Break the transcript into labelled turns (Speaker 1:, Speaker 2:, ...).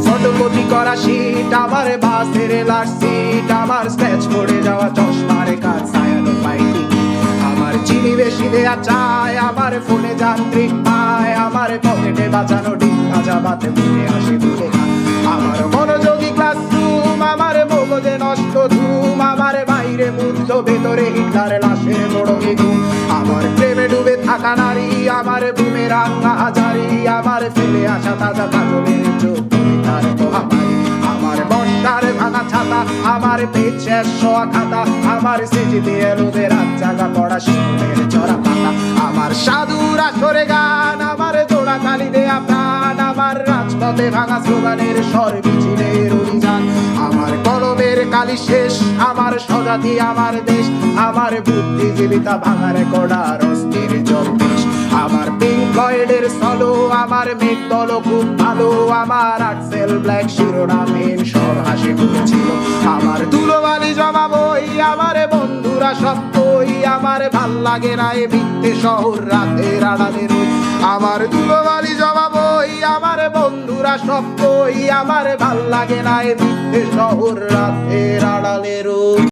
Speaker 1: Photocopy করা sheet, আমার বাসের লাস্ট সিট, আমার স্ক্র্যাচ পড়ে যাওয়া চশমার কাজ, সায়ানো ফাইটিং, আমার চিনি বেশি দেয়া চায়, আমার ফোনে যান্ত্রিক পায়, আমার পকেটে বাঁচানো ডিম ভাজা ভাতে মুখে আসে দুধে আমার মনোযোগী ক্লাসরুম, আমার মগজে নষ্ট ধুম, আমার বাইরে মুগ্ধ ভেতরে হিটলার লাশের বড় ঘুম, আমার প্রেমে ডুবে থাকা নারী, আমার বুমেরাং হাজারি, আমার ফেলে আসা তাজা কাজলের চোখ তার মহামারী, আমার বর্ষার ভাঙা ছাতা, আমার পেট শেষ শোয়া খাতা, আমার স্মৃতিতে এলোদের রাত জাগা পড়া শিশুদের চড়া পাতা, আমার সাধুর আসরে গান, আমার জোড়া তালি দেয়া প্রাণ, আমার রাজপথে ভাঙা স্লোগানের স্বর মিছিলের অভিযান, আমার কলমের কালি শেষ, আমার স্বজাতি আমার দেশ, আমার বুদ্ধিজীবিতা ভাঙা রেকর্ডার অস্থির জগদীশ, আমার পিঙ্ক ফ্লয়েডের সলো, আমার মেঘ দল খুব ভালো, আমার আক্সেল ব্ল্যাক শিরোনামহীন সব হাসি খুঁজেছিল, আমার ধুলোবালি জমা বই, আমার বন্ধুরা সত্যই, আমার ভাল লাগে না এ মিথ্যে শহর রাতের আড়ালে রই, আমার ধুলোবালি জমা বই, আমার বন্ধুরা সত্যই, আমার ভাল লাগে না এ মিথ্যে শহর রাতের আড়ালে রই।